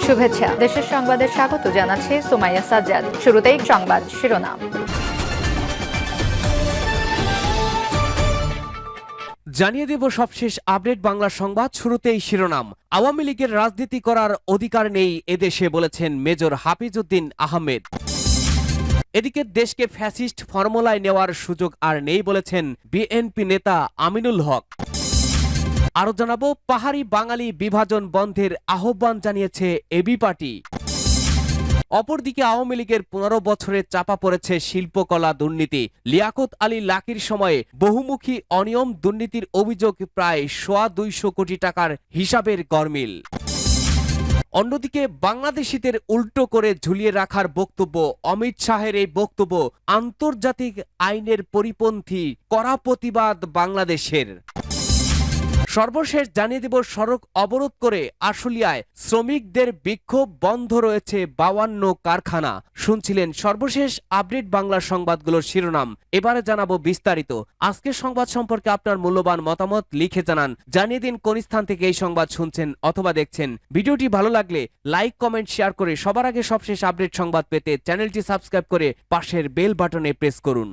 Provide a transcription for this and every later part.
শুভেচ্ছা। দেশের সংবাদে স্বাগত জানাচ্ছি সুমাইয়া সাজ্জাদ। শুরুতেই সংবাদ শিরোনাম। জানিয়ে দেব সবশেষ আপডেট বাংলা সংবাদ। শুরুতেই শিরোনাম। আওয়ামী লীগের রাজনীতি করার অধিকার নেই এদেশে, বলেছেন মেজর হাফিজউদ্দিন আহমেদ। এদিকে দেশকে ফ্যাসিস্ট ফর্মুলায় নেওয়ার সুযোগ আর নেই, বলেছেন বিএনপি নেতা আমিনুল হক। আরো জানাবো, পাহাড়ি বাঙালি বিভাজন বন্ধের আহ্বান জানিয়েছে এবি পার্টি। অপরদিকে আওয়ামী লীগের 15 বছরে চাপা পড়েছে শিল্পকলা দুর্নীতি। লিয়াকত আলী লাকির সময়ে বহুমুখী অনিয়ম দুর্নীতির অভিযোগ প্রায় 250 কোটি টাকার হিসাবের গরমিল। অন্যদিকে বাংলাদেশিদের উল্টো করে ঝুলিয়ে রাখার বক্তব্য, অমিত শাহের এই বক্তব্য আন্তর্জাতিক আইনের পরিপন্থী, কড়া প্রতিবাদ বাংলাদেশের। সর্বশেষ জানিয়ে দেব, সড়ক অবরোধ করে আশুলিয়ায় শ্রমিকদের বিক্ষোভ, বন্ধ রয়েছে 52 কারখানা। শুনছিলেন সর্বশেষ আপডেট বাংলা সংবাদগুলোর শিরোনাম। এবারে জানাবো বিস্তারিত। আজকের সংবাদ সম্পর্কে আপনার মূল্যবান মতামত লিখে জানান। জানিয়ে দিন কোন স্থান থেকে এই সংবাদ শুনছেন অথবা দেখছেন। ভিডিওটি ভালো লাগলে লাইক, কমেন্ট, শেয়ার করে সবার আগে সবশেষ আপডেট সংবাদ পেতে চ্যানেলটি সাবস্ক্রাইব করে পাশের বেল বাটনে প্রেস করুন।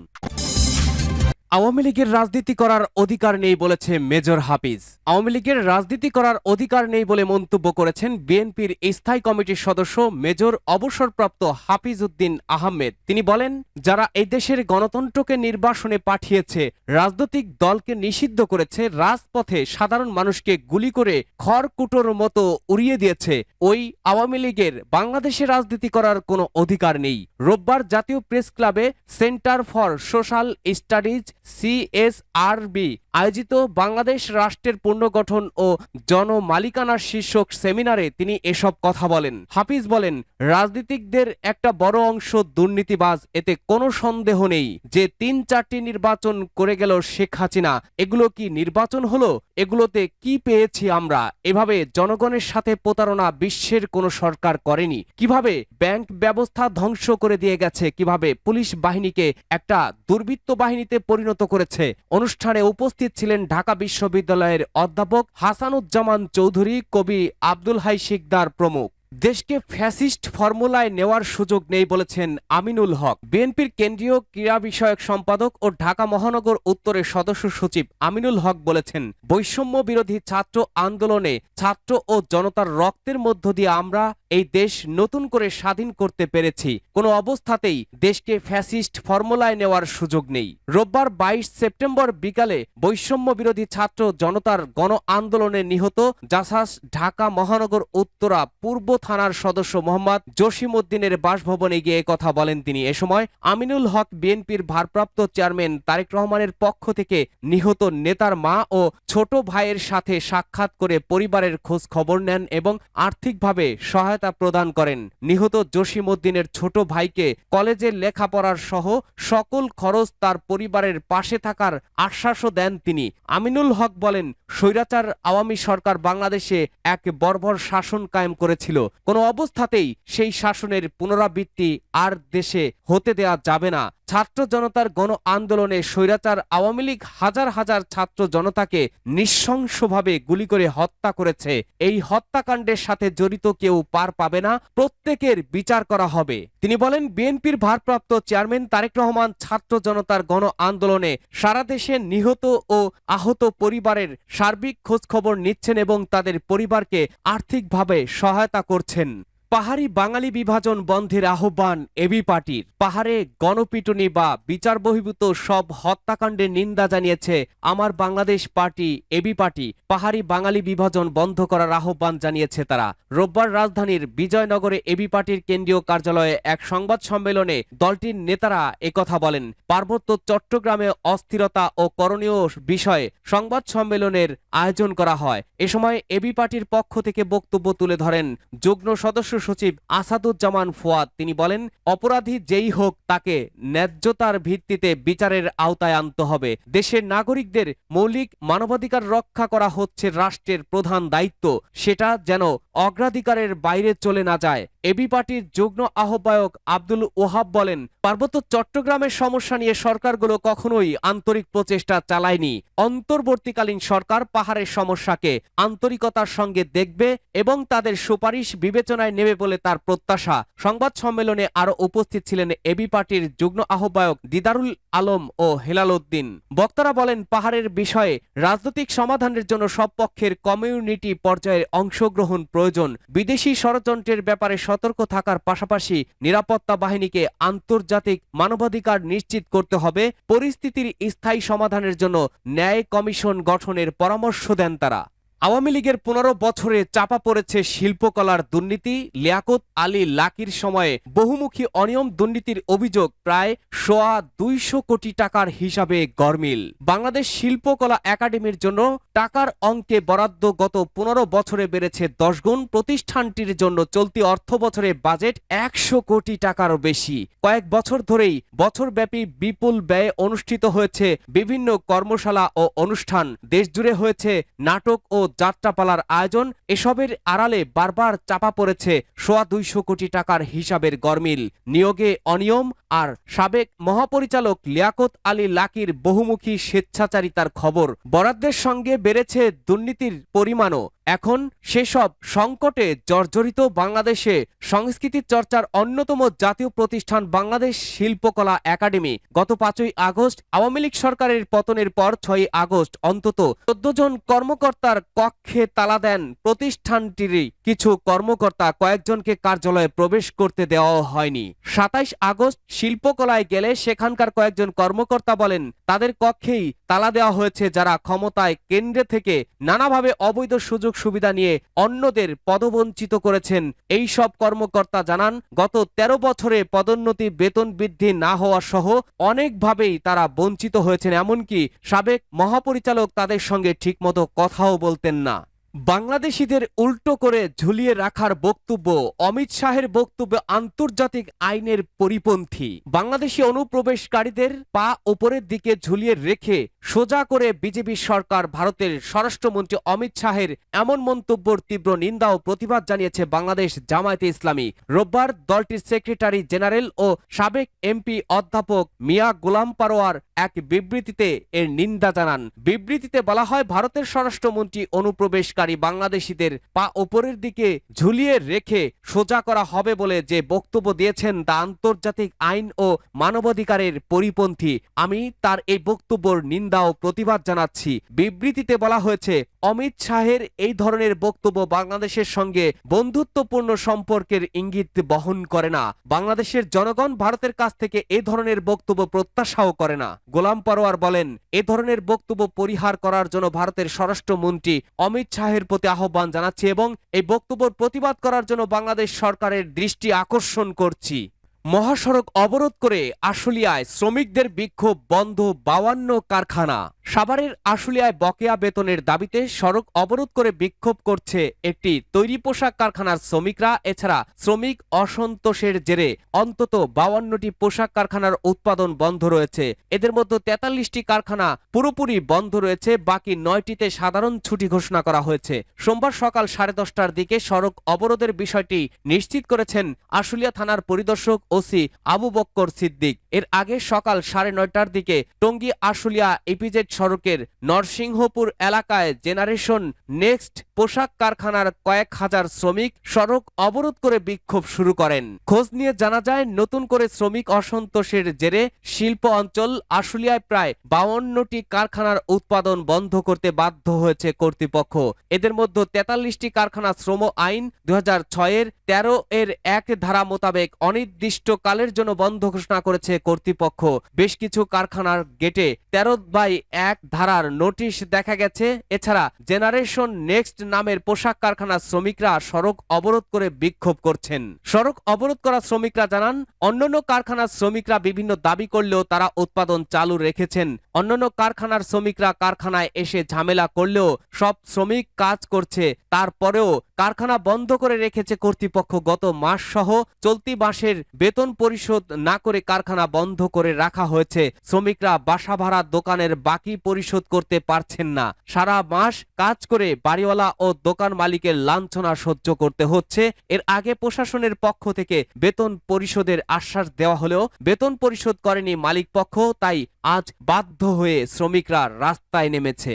আওয়ামী লীগের রাজনীতি করার অধিকার নেই, বলেছে মেজর হাফিজ। আওয়ামী লীগের রাজনীতি করার অধিকার নেই বলে মন্তব্য করেছেন বিএনপির স্থায়ী কমিটির সদস্য মেজর অবসরপ্রাপ্ত হাফিজউদ্দিন আহমেদ। তিনি বলেন, যারা এই দেশের গণতন্ত্রকে নির্বাসনে পাঠিয়েছে, রাজনৈতিক দলকে নিষিদ্ধ করেছে, রাজপথে সাধারণ মানুষকে গুলি করে খড়কুটোর মতো উড়িয়ে দিয়েছে, ওই আওয়ামী লীগের বাংলাদেশে রাজনীতি করার কোনো অধিকার নেই। রোববার জাতীয় প্রেস ক্লাবে centre for social studies CSRB আয়োজিত বাংলাদেশ রাষ্ট্রের পুনর্গঠন ও জনমালিকানার শীর্ষক সেমিনারে তিনি এসব কথা বলেন। হাফিজ বলেন, রাজনীতিকদের একটা বড় অংশ দুর্নীতিবাজ, এতে কোনো সন্দেহ নেই। যে 3-4টি নির্বাচন করে গেল শেখ হাসিনা, এগুলো কি নির্বাচন হলো? এগুলোতে কি পেয়েছি আমরা? এভাবে জনগণের সাথে প্রতারণা বিশ্বের কোনো সরকার করেনি। কিভাবে ব্যাংক ব্যবস্থা ধ্বংস করে দিয়ে গেছে, কিভাবে পুলিশ বাহিনীকে একটা দুর্বৃত্ত বাহিনীতে পরিণত করেছে। অনুষ্ঠানে উপস্থিত ছিলেন ঢাকা বিশ্ববিদ্যালয়ের অধ্যাপক হাসানুজ্জামান চৌধুরী, কবি আব্দুল হাই শিকদার প্রমুখ। দেশকে ফ্যাসিস্ট ফর্মুলায় নেওয়ার সুযোগ নেই, বলেছেন আমিনুল হক। বিএনপির কেন্দ্রীয় ক্রীড়া বিষয়ক সম্পাদক ও ঢাকা মহানগর উত্তরের সদস্য সচিব আমিনুল হক বলেছেন, বৈষম্য বিরোধী ছাত্র আন্দোলনে ছাত্র ও জনতার রক্তের মধ্য দিয়ে আমরা এই দেশ নতুন করে স্বাধীন করতে পেরেছি। কোনো অবস্থাতেই দেশকে ফ্যাসিস্ট ফর্মুলায় নেওয়ার সুযোগ নেই। রোববার 22 সেপ্টেম্বর বিকালে বৈষম্য বিরোধী ছাত্র জনতার গণ আন্দোলনে নিহত জাসাস ঢাকা মহানগর উত্তরা পূর্ব থানার সদস্য মোহাম্মদ জসিমউদ্দিনের বাসভবনে গিয়ে কথা বলেন তিনি। এ সময় আমিনুল হক বিএনপির ভারপ্রাপ্ত চেয়ারম্যান তারেক রহমানের পক্ষ থেকে নিহত নেতার মা ও ছোট ভাইয়ের সাথে সাক্ষাৎ করে পরিবারের খোঁজ খবর নেন এবং আর্থিকভাবে সহায়তা প্রদান করেন। নিহত জসিমউদ্দিনের ছোট ভাইকে কলেজে লেখাপড়ার সহ সকল খরচ তার পরিবারের পাশে থাকার আশ্বাসও দেন তিনি। আমিনুল হক বলেন, স্বৈরাচার আওয়ামী সরকার বাংলাদেশে এক বর্বর শাসন কায়েম করেছিল। কোনো অবস্থাতেই সেই শাসনের পুনরাবৃত্তি আর দেশে হতে দেয়া যাবে না। ছাত্র জনতার গণ আন্দোলনে স্বৈরাচার আওয়ামী লীগ হাজার হাজার ছাত্র জনতাকে নৃশংসভাবে গুলি করে হত্যা করেছে। এই হত্যাকাণ্ডের সাথে জড়িত কেউ পার পাবে না, প্রত্যেকের বিচার করা হবে। তিনি বলেন, বিএনপির ভারপ্রাপ্ত চেয়ারম্যান তারেক রহমান ছাত্র জনতার গণ আন্দোলনে সারা দেশে নিহত ও আহত পরিবারের সার্বিক খোঁজখবর নিচ্ছেন এবং তাদের পরিবারকে আর্থিকভাবে সহায়তা করছেন। পাহাড়ি বাঙালি বিভাজন বন্ধের আহ্বান এবি পার্টির। পাহাড়ে গণপিটুনি বা বিচার বহির্ভূত সব হত্যাকাণ্ডের নিন্দা জানিয়েছে আমার বাংলাদেশ পার্টি এবি পার্টি। পাহাড়ি বাঙালি বিভাজন বন্ধ করার আহ্বান জানিয়েছে তারা। রোববার রাজধানীর বিজয়নগরে এবি পার্টির কেন্দ্রীয় কার্যালয়ে এক সংবাদ সম্মেলনে দলটির নেতারা একথা বলেন। পার্বত্য চট্টগ্রামে অস্থিরতা ও করণীয় বিষয়ে সংবাদ সম্মেলনের আয়োজন করা হয়। এ সময় এবি পার্টির পক্ষ থেকে বক্তব্য তুলে ধরেন যুগ্ম সদস্য সচিব আসাদুজ্জামান ফুয়াদ। তিনি বলেন, অপরাধী যেই হোক তাকে ন্যায্যতার ভিত্তিতে বিচারের আওতায় আনতে হবে। দেশের নাগরিকদের মৌলিক মানবাধিকার রক্ষা করা হচ্ছে রাষ্ট্রের প্রধান দায়িত্ব, সেটা যেন অগ্রাধিকারের বাইরে চলে না যায়। এবি পার্টির যুগ্ম আহ্বায়ক আব্দুল ওহাব বলেন, পার্বত্য চট্টগ্রামের সমস্যা নিয়ে সরকারগুলো কখনোই আন্তরিক প্রচেষ্টা চালায়নি। অন্তর্বর্তীকালীন সরকার পাহাড়ের সমস্যাকে আন্তরিকতার সঙ্গে দেখবে এবং তাদের সুপারিশ বিবেচনায় নেবে বলে তার প্রত্যাশা। সংবাদ সম্মেলনে আরো উপস্থিত ছিলেন এবি পার্টির যুগ্ম আহ্বায়ক দিদারুল আলম ও হেলাল উদ্দিন। বক্তারা বলেন, পাহাড়ের বিষয়ে রাজনৈতিক সমাধানের জন্য সব পক্ষের কমিউনিটি পর্যায়ের অংশগ্রহণ প্রয়োজন। বিদেশি ষড়যন্ত্রের ব্যাপারে সতর্ক থাকার পাশাপাশি নিরাপত্তা বাহিনীকে আন্তর্জাতিক মানবাধিকার নিশ্চিত করতে হবে। পরিস্থিতির স্থায়ী সমাধানের জন্য ন্যায় কমিশন গঠনের পরামর্শ দেন তারা। আওয়ামী লীগের 15 বছরে চাপা পড়েছে শিল্পকলার দুর্নীতি। লিয়াকত আলী লাকির সময়ে বহুমুখী অনিয়ম দুর্নীতির অভিযোগ প্রায় 200 কোটি টাকার হিসাবে গরমিল। বাংলাদেশ শিল্পকলা একাডেমির জন্য টাকার অঙ্কে বরাদ্দ গত 15 বছরে বেড়েছে 10 গুণ। প্রতিষ্ঠানটির জন্য চলতি অর্থ বছরে বাজেট 100 কোটি টাকারও বেশি। কয়েক বছর ধরেই বছরব্যাপী বিপুল ব্যয়ে অনুষ্ঠিত হয়েছে বিভিন্ন কর্মশালা ও অনুষ্ঠান। দেশজুড়ে হয়েছে নাটক ও যাত্রাপালার আয়োজন। এসবের আড়ালে বারবার চাপা পড়েছে 200 কোটি টাকার হিসাবের গরমিল, নিয়োগে অনিয়ম আর সাবেক মহাপরিচালক লিয়াকত আলী লাকির বহুমুখী স্বেচ্ছাচারিতার খবর। বরাদ্দের সঙ্গে বেড়েছে দুর্নীতির পরিমাণও। এখন সেসব সংকটে জর্জরিত বাংলাদেশে সংস্কৃতি চর্চার অন্যতম জাতীয় প্রতিষ্ঠান বাংলাদেশ শিল্পকলা একাডেমি। গত 5ই আগস্ট আওয়ামী লীগ সরকারের পতনের পর 6ই আগস্ট অন্তত 14 জন কর্মকর্তার কক্ষে তালা দেন প্রতিষ্ঠানটির কিছু কর্মকর্তা। কয়েকজনকে কার্যালয়ে প্রবেশ করতে দেওয়া হয়নি। 27 আগস্ট শিল্পকলায় গেলে সেখানকার কয়েকজন কর্মকর্তা বলেন, তাদের কক্ষেই তালা দেওয়া হয়েছে যারা ক্ষমতায় কেন্দ্রে থেকে নানাভাবে অবৈধ সুযোগ সুবিধা নিয়ে অন্যদের পদবঞ্চিত করেছেন। এই সব কর্মকর্তা জানান, গত 13 বছরে পদোন্নতি, বেতন বৃদ্ধি না হওয়া সহ অনেকভাবেই তারা বঞ্চিত হয়েছেন। এমনকি সাবেক মহাপরিচালক তাদের সঙ্গে ঠিকমতো কথাও বলতেন না। বাংলাদেশিদের উল্টো করে ঝুলিয়ে রাখার বক্তব্য। অমিত শাহের বক্তব্য আন্তর্জাতিক আইনের পরিপন্থী। বাংলাদেশি অনুপ্রবেশকারীদের পা উপরের দিকে ঝুলিয়ে রেখে সোজা করে বিজেপি সরকার ভারতের স্বরাষ্ট্রমন্ত্রী অমিত শাহের এমন মন্তব্যের তীব্র নিন্দা ও প্রতিবাদ জানিয়েছে বাংলাদেশ জামায়াতে ইসলামী। রোববার দলটির সেক্রেটারি জেনারেল ও সাবেক এমপি অধ্যাপক মিয়া গোলাম পারোয়ার এক বিবৃতিতে এর নিন্দা জানান। বিবৃতিতে বলা হয়, ভারতের স্বরাষ্ট্রমন্ত্রী অনুপ্রবেশকারী বাংলাদেশিদের পা উপরের দিকে ঝুলিয়ে রেখে সোজা করা হবে বলে যে বক্তব্য দিয়েছেন তা আন্তর্জাতিক আইন ও মানবাধিকারের পরিপন্থী। আমি তার এই বক্তব্যের নিন্দা ও প্রতিবাদ জানাচ্ছি। বিবৃতিতে বলা হয়েছে, অমিত শাহের এই ধরনের বক্তব্য বাংলাদেশের সঙ্গে বন্ধুত্বপূর্ণ সম্পর্কের ইঙ্গিত বহন করে না। বাংলাদেশের জনগণ ভারতের কাছ থেকে এ ধরনের বক্তব্য প্রত্যাশাও করে না। গোলাম পরোয়ার বলেন, এ ধরনের বক্তব্য পরিহার করার জন্য ভারতের স্বরাষ্ট্রমন্ত্রী অমিত শাহের প্রতি আহ্বান জানাচ্ছি এবং এই বক্তব্যের প্রতিবাদ করার জন্য বাংলাদেশ সরকারের দৃষ্টি আকর্ষণ করছি। মহাসড়ক অবরোধ করে আশুলিয়ায় শ্রমিকদের বিক্ষোভ বন্ধ 52 কারখানা। সাভারের আশুলিয়ায় বকেয়া বেতনের দাবিতে সড়ক অবরোধ করে বিক্ষোভ করছে একটি তৈরি পোশাক কারখানার শ্রমিকরা। এছাড়া শ্রমিক অসন্তোষের জেরে অন্তত 52টি পোশাক কারখানার উৎপাদন বন্ধ রয়েছে। এদের মধ্যে 43টি কারখানা পুরোপুরি বন্ধ রয়েছে, বাকি 9টিতে সাধারণ ছুটি ঘোষণা করা হয়েছে। সোমবার সকাল 10:30টার দিকে সড়ক অবরোধের বিষয়টি নিশ্চিত করেছেন আশুলিয়া থানার পরিদর্শক ওসি আবু বক্কর সিদ্দিক। এর আগে সকাল 9:30টার দিকে টঙ্গী আশুলিয়া ইপিজেড সড়কের নরসিংহপুর এলাকায় জেনারেশন নেক্সট পোশাক কারখানার কয়েক হাজার শ্রমিক সড়ক অবরোধ করে বিক্ষোভ শুরু করেন। খোঁজ নিয়ে জানা যায়, নতুন করে শ্রমিক অসন্তোষের জেরে শিল্প অঞ্চল আশুলিয়ায় প্রায় 52টি কারখানার উৎপাদন বন্ধ করতে বাধ্য হয়েছে কর্তৃপক্ষ। এদের মধ্যে 43টি কারখানা শ্রম আইন 2006-এর 13-এর 1 ধারা মোতাবেক অনির্দিষ্টকালের জন্য বন্ধ ঘোষণা করেছে কর্তৃপক্ষ। বেশ কিছু কারখানার গেটে 13/1 ধারার নোটিশ দেখা গেছে। এছাড়া জেনারেশন নেক্সট নামের পোশাক কারখানার শ্রমিকরা সড়ক অবরোধ করে বিক্ষোভ করছেন। সড়ক অবরোধ করা শ্রমিকরা জানান, অন্যান্য কারখানার শ্রমিকরা বিভিন্ন দাবি করলেও তারা উৎপাদন চালু রেখেছেন। অন্যান্য কারখানার শ্রমিকরা কারখানায় এসে ঝামেলা করলেও সব শ্রমিক কাজ করছে। তারপরেও কারখানা বন্ধ করে রেখেছে কর্তৃপক্ষ। গত মাস সহ চলতি মাসের বেতন পরিশোধ না করে কারখানা বন্ধ করে রাখা হয়েছে। শ্রমিকরা বাসা ভাড়া, দোকানের বাকি পরিশোধ করতে পারছেন না। সারা মাস কাজ করে বাড়িওয়ালা ও দোকান মালিকের লাঞ্ছনা সহ্য করতে হচ্ছে। এর আগে প্রশাসনের পক্ষ থেকে বেতন পরিশোধের আশ্বাস দেওয়া হলেও বেতন পরিশোধ করেনি মালিক পক্ষ। তাই আজ বাধ্য হয়ে শ্রমিকরা রাস্তায় নেমেছে।